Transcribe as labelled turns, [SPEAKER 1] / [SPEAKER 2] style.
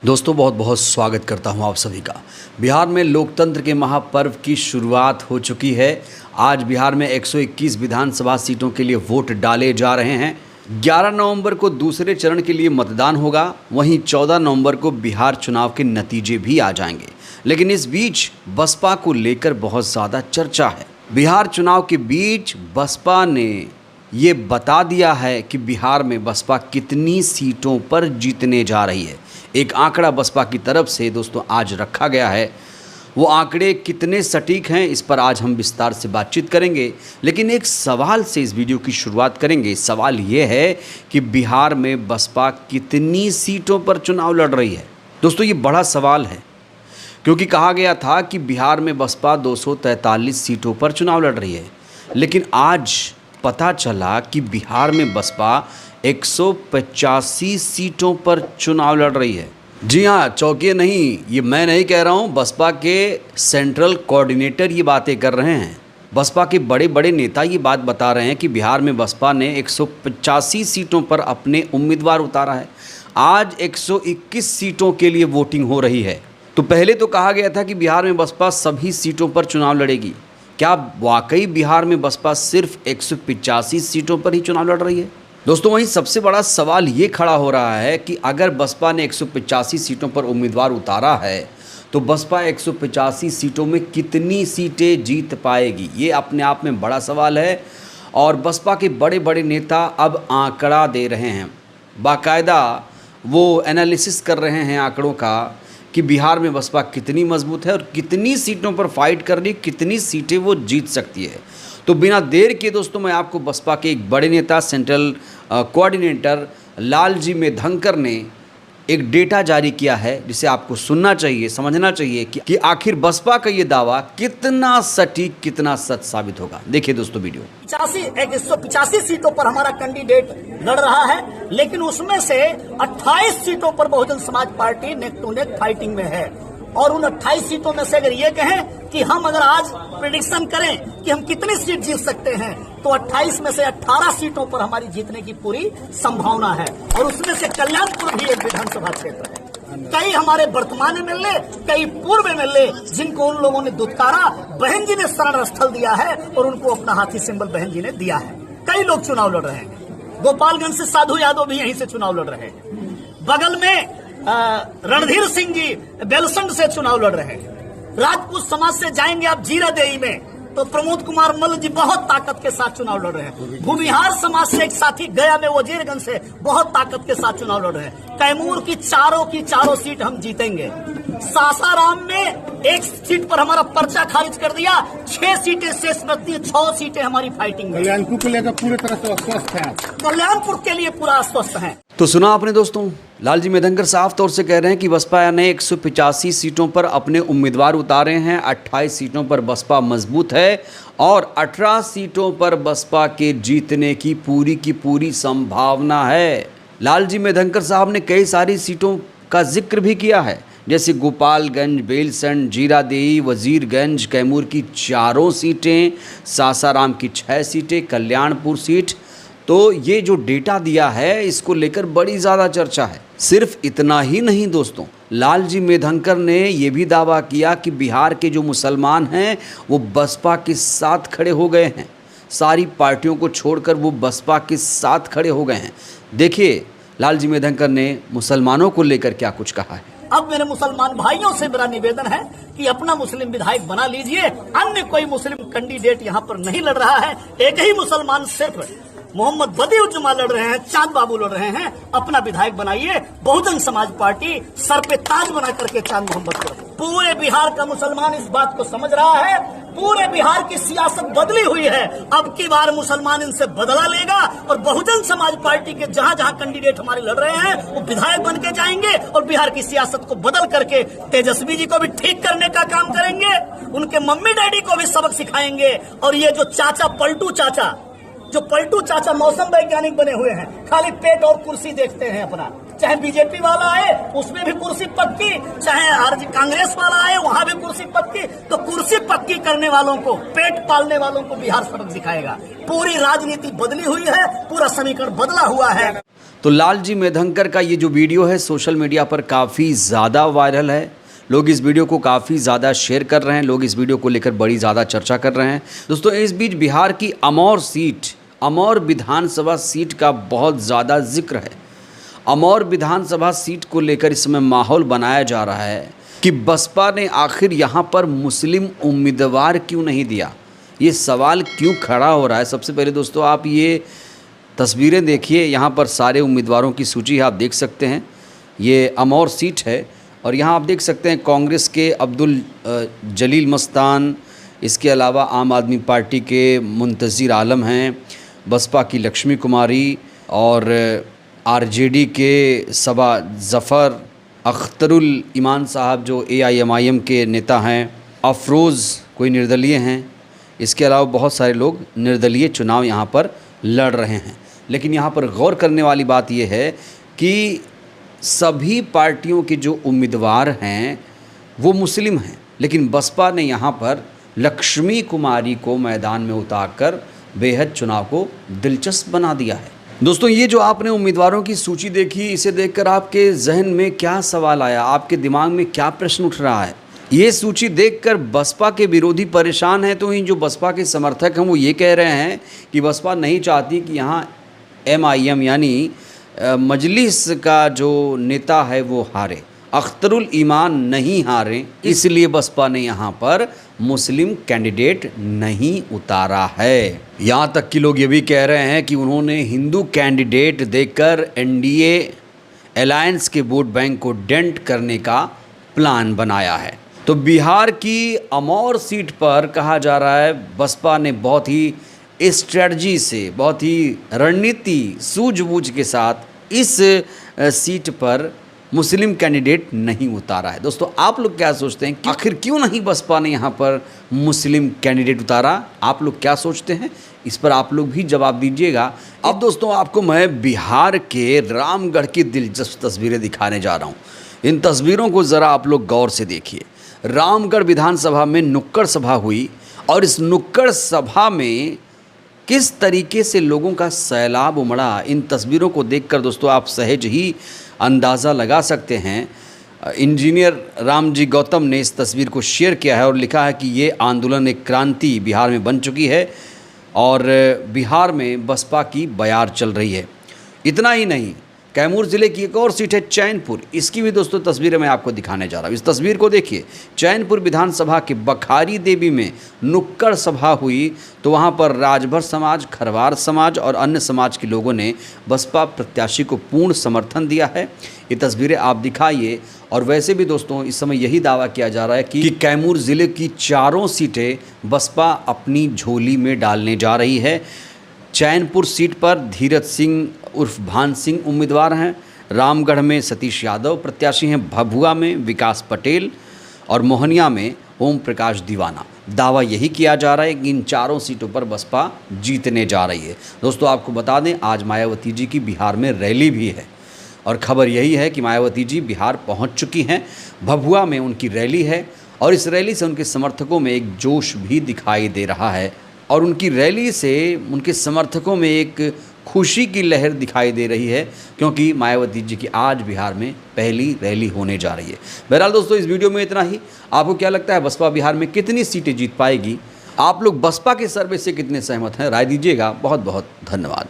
[SPEAKER 1] दोस्तों बहुत बहुत स्वागत करता हूं आप सभी का। बिहार में लोकतंत्र के महापर्व की शुरुआत हो चुकी है। आज बिहार में 121 विधानसभा सीटों के लिए वोट डाले जा रहे हैं। 11 नवंबर को दूसरे चरण के लिए मतदान होगा। वहीं 14 नवंबर को बिहार चुनाव के नतीजे भी आ जाएंगे। लेकिन इस बीच बसपा को लेकर बहुत ज़्यादा चर्चा है। बिहार चुनाव के बीच बसपा ने ये बता दिया है कि बिहार में बसपा कितनी सीटों पर जीतने जा रही है। एक आंकड़ा बसपा की तरफ से दोस्तों आज रखा गया है। वो आंकड़े कितने सटीक हैं इस पर आज हम विस्तार से बातचीत करेंगे। लेकिन एक सवाल से इस वीडियो की शुरुआत करेंगे। सवाल ये है कि बिहार में बसपा कितनी सीटों पर चुनाव लड़ रही है। दोस्तों ये बड़ा सवाल है, क्योंकि कहा गया था कि बिहार में बसपा 243 सीटों पर चुनाव लड़ रही है। लेकिन आज पता चला कि बिहार में बसपा 185 सीटों पर चुनाव लड़ रही है। जी हाँ, चौंकिए नहीं, ये मैं नहीं कह रहा हूँ, बसपा के सेंट्रल कोऑर्डिनेटर ये बातें कर रहे हैं। बसपा के बड़े बड़े नेता ये बात बता रहे हैं कि बिहार में बसपा ने 185 सीटों पर अपने उम्मीदवार उतारा है। आज 121 सीटों के लिए वोटिंग हो रही है। तो पहले तो कहा गया था कि बिहार में बसपा सभी सीटों पर चुनाव लड़ेगी। क्या वाकई बिहार में बसपा सिर्फ 185 सीटों पर ही चुनाव लड़ रही है? दोस्तों वहीं सबसे बड़ा सवाल ये खड़ा हो रहा है कि अगर बसपा ने 185 सीटों पर उम्मीदवार उतारा है तो बसपा 185 सीटों में कितनी सीटें जीत पाएगी? ये अपने आप में बड़ा सवाल है। और बसपा के बड़े बड़े नेता अब आंकड़ा दे रहे हैं, बाकायदा वो एनालिसिस कर रहे हैं आंकड़ों का कि बिहार में बसपा कितनी मजबूत है और कितनी सीटों पर फाइट कर रही, कितनी सीटें वो जीत सकती है। तो बिना देर के दोस्तों मैं आपको बसपा के एक बड़े नेता सेंट्रल कोऑर्डिनेटर लालजी मेधंकर ने एक डेटा जारी किया है, जिसे आपको सुनना चाहिए, समझना चाहिए कि आखिर बसपा का ये दावा कितना सटीक, कितना सच साबित होगा। देखिए दोस्तों वीडियो।
[SPEAKER 2] 185 सीटों पर हमारा कैंडिडेट लड़ रहा है, लेकिन उसमें से 28 सीटों पर Bahujan Samaj Party neck to neck fighting में है। और उन 28 सीटों में से अगर ये कहें कि हम अगर आज प्रेडिक्शन करें कि हम कितनी सीट जीत सकते हैं, तो 28 में से 18 सीटों पर हमारी जीतने की पूरी संभावना है। और उसमें से कल्याणपुर भी एक विधानसभा क्षेत्र है। कई हमारे वर्तमान में मिले, कई पूर्व में मिले, जिनको उन लोगों ने दुत्कारा, बहन जी ने शरण स्थल दिया है और उनको अपना हाथी सिंबल बहन जी ने दिया है। कई लोग चुनाव लड़ रहे हैं। गोपालगंज से साधु यादव भी यहीं से चुनाव लड़ रहे हैं। बगल में रणधीर सिंह जी बेलसंड से चुनाव लड़ रहे हैं। राजपूत समाज से जाएंगे आप जीरादेई में तो प्रमोद कुमार मल्ल जी बहुत ताकत के साथ चुनाव लड़ रहे हैं। भूमिहार समाज से एक साथी गया में वजीरगंज से बहुत ताकत के साथ चुनाव लड़ रहे हैं। कैमूर की चारों सीट हम जीतेंगे। सासाराम में एक सीट पर हमारा पर्चा खारिज कर दिया, 6 सीटें शेष बचती है, 6 सीटें हमारी फाइटिंग में।
[SPEAKER 3] कल्याणपुर को लेकर पूरी तरह से अस्वस्थ है।
[SPEAKER 2] कल्याणपुर के लिए पूरा अस्वस्थ है।
[SPEAKER 1] तो सुना आपने दोस्तों, लालजी मेधंकर साफ तौर से कह रहे हैं कि बसपा ने 185 सीटों पर अपने उम्मीदवार उतारे हैं। 28 सीटों पर बसपा मजबूत है और 18 सीटों पर बसपा के जीतने की पूरी संभावना है। लालजी मेधंकर साहब ने कई सारी सीटों का जिक्र भी किया है, जैसे गोपालगंज, बेलसंड, जीरादेई, वजीरगंज, कैमूर की 4 सीटें, सासाराम की 6 सीटें, कल्याणपुर सीट। तो ये जो डेटा दिया है इसको लेकर बड़ी ज़्यादा चर्चा है। सिर्फ इतना ही नहीं दोस्तों, लालजी मेधंकर ने ये भी दावा किया कि बिहार के जो मुसलमान हैं वो बसपा के साथ खड़े हो गए हैं। सारी पार्टियों को छोड़कर वो बसपा के साथ खड़े हो गए हैं। देखिए लालजी मेधंकर ने मुसलमानों को लेकर क्या कुछ कहा है।
[SPEAKER 2] अब मेरे मुसलमान भाइयों से मेरा निवेदन है कि अपना मुस्लिम विधायक बना लीजिए। अन्य कोई मुस्लिम कैंडिडेट यहाँ पर नहीं लड़ रहा है। एक ही मुसलमान सिर्फ मोहम्मद बदिउज्जमा लड़ रहे हैं, चांद बाबू लड़ रहे हैं। अपना विधायक बनाइए। बहुजन समाज पार्टी सर पे ताज बना करके चांद मोहम्मद को। पूरे बिहार का मुसलमान इस बात को समझ रहा है। पूरे बिहार की सियासत बदली हुई है। अब की बार मुसलमान इनसे बदला लेगा और बहुजन समाज पार्टी के जहां जहां कैंडिडेट हमारे लड़ रहे हैं वो विधायक बन के जाएंगे और बिहार की सियासत को बदल करके तेजस्वी जी को भी ठीक करने का काम करेंगे। उनके मम्मी डैडी को भी सबक सिखाएंगे। और ये जो पलटू चाचा मौसम वैज्ञानिक बने हुए हैं, खाली पेट और कुर्सी देखते हैं अपना। चाहे बीजेपी वाला आए उसमें भी कुर्सी पक्की, चाहे कांग्रेस वाला आए वहां भी कुर्सी पक्की। तो कुर्सी पक्की करने वालों को, पेट पालने वालों को बिहार सबक सिखाएगा। पूरी राजनीति बदली हुई है, पूरा समीकरण बदला हुआ है।
[SPEAKER 1] तो लालजी मेधंकर का ये जो वीडियो है सोशल मीडिया पर काफ़ी ज़्यादा वायरल है। लोग इस वीडियो को काफ़ी ज़्यादा शेयर कर रहे हैं, लोग इस वीडियो को लेकर बड़ी ज़्यादा चर्चा कर रहे हैं। दोस्तों इस बीच बिहार की अमौर विधानसभा सीट का बहुत ज़्यादा जिक्र है। अमौर विधानसभा सीट को लेकर इस समय माहौल बनाया जा रहा है कि बसपा ने आखिर यहाँ पर मुस्लिम उम्मीदवार क्यों नहीं दिया, ये सवाल क्यों खड़ा हो रहा है। सबसे पहले दोस्तों आप ये तस्वीरें देखिए, यहाँ पर सारे उम्मीदवारों की सूची आप देख सकते हैं। ये अमौर सीट है और यहाँ आप देख सकते हैं कांग्रेस के अब्दुल जलील मस्तान, इसके अलावा आम आदमी पार्टी के मुंतज़िर आलम हैं, बसपा की लक्ष्मी कुमारी और आरजेडी के सबा ज़फ़र, अख्तरुल ईमान साहब जो AIMIM के नेता हैं, अफरोज़ कोई निर्दलीय हैं। इसके अलावा बहुत सारे लोग निर्दलीय चुनाव यहाँ पर लड़ रहे हैं। लेकिन यहाँ पर गौर करने वाली बात यह है कि सभी पार्टियों के जो उम्मीदवार हैं वो मुस्लिम हैं, लेकिन बसपा ने यहाँ पर लक्ष्मी कुमारी को मैदान में उतारकर बेहद चुनाव को दिलचस्प बना दिया है। दोस्तों ये जो आपने उम्मीदवारों की सूची देखी, इसे देखकर आपके जहन में क्या सवाल आया, आपके दिमाग में क्या प्रश्न उठ रहा है? ये सूची देखकर बसपा के विरोधी परेशान हैं, तो इन जो बसपा के समर्थक हैं वो ये कह रहे हैं कि बसपा नहीं चाहती कि यहाँ MIM यानी मजलिस का जो नेता है वो हारे, अख्तरुल ईमान नहीं हारे, इसलिए बसपा ने यहाँ पर मुस्लिम कैंडिडेट नहीं उतारा है। यहाँ तक कि लोग ये भी कह रहे हैं कि उन्होंने हिंदू कैंडिडेट देकर NDA अलायंस के वोट बैंक को डेंट करने का प्लान बनाया है। तो बिहार की अमौर सीट पर कहा जा रहा है बसपा ने बहुत ही स्ट्रेटजी से, बहुत ही रणनीति सूझबूझ के साथ इस सीट पर मुस्लिम कैंडिडेट नहीं उतारा है। दोस्तों आप लोग क्या सोचते हैं कि आखिर क्यों नहीं बसपा ने यहाँ पर मुस्लिम कैंडिडेट उतारा? आप लोग क्या सोचते हैं, इस पर आप लोग भी जवाब दीजिएगा। अब दोस्तों आपको मैं बिहार के रामगढ़ की दिलचस्प तस्वीरें दिखाने जा रहा हूँ। इन तस्वीरों को ज़रा आप लोग गौर से देखिए। रामगढ़ विधानसभा में नुक्कड़ सभा हुई और इस नुक्कड़ सभा में किस तरीके से लोगों का सैलाब उमड़ा, इन तस्वीरों को देखकर दोस्तों आप सहज ही अंदाज़ा लगा सकते हैं। इंजीनियर रामजी गौतम ने इस तस्वीर को शेयर किया है और लिखा है कि ये आंदोलन एक क्रांति बिहार में बन चुकी है और बिहार में बसपा की बयार चल रही है। इतना ही नहीं, कैमूर ज़िले की एक और सीट है चैनपुर, इसकी भी दोस्तों तस्वीरें मैं आपको दिखाने जा रहा हूँ। इस तस्वीर को देखिए, चैनपुर विधानसभा के बखारी देवी में नुक्कड़ सभा हुई तो वहाँ पर राजभर समाज, खरवार समाज और अन्य समाज के लोगों ने बसपा प्रत्याशी को पूर्ण समर्थन दिया है। ये तस्वीरें आप दिखाइए। और वैसे भी दोस्तों इस समय यही दावा किया जा रहा है कि कैमूर ज़िले की चारों सीटें बसपा अपनी झोली में डालने जा रही है। चैनपुर सीट पर धीरज सिंह उर्फ भान सिंह उम्मीदवार हैं, रामगढ़ में सतीश यादव प्रत्याशी हैं, भभुआ में विकास पटेल और मोहनिया में ओम प्रकाश दीवाना। दावा यही किया जा रहा है कि इन चारों सीटों पर बसपा जीतने जा रही है। दोस्तों आपको बता दें आज मायावती जी की बिहार में रैली भी है और खबर यही है कि मायावती जी बिहार पहुंच चुकी हैं। भभुआ में उनकी रैली है और इस रैली से उनके समर्थकों में एक जोश भी दिखाई दे रहा है और उनकी रैली से उनके समर्थकों में एक खुशी की लहर दिखाई दे रही है, क्योंकि मायावती जी की आज बिहार में पहली रैली होने जा रही है। बहरहाल दोस्तों इस वीडियो में इतना ही। आपको क्या लगता है बसपा बिहार में कितनी सीटें जीत पाएगी? आप लोग बसपा के सर्वे से कितने सहमत हैं? राय दीजिएगा। बहुत बहुत धन्यवाद।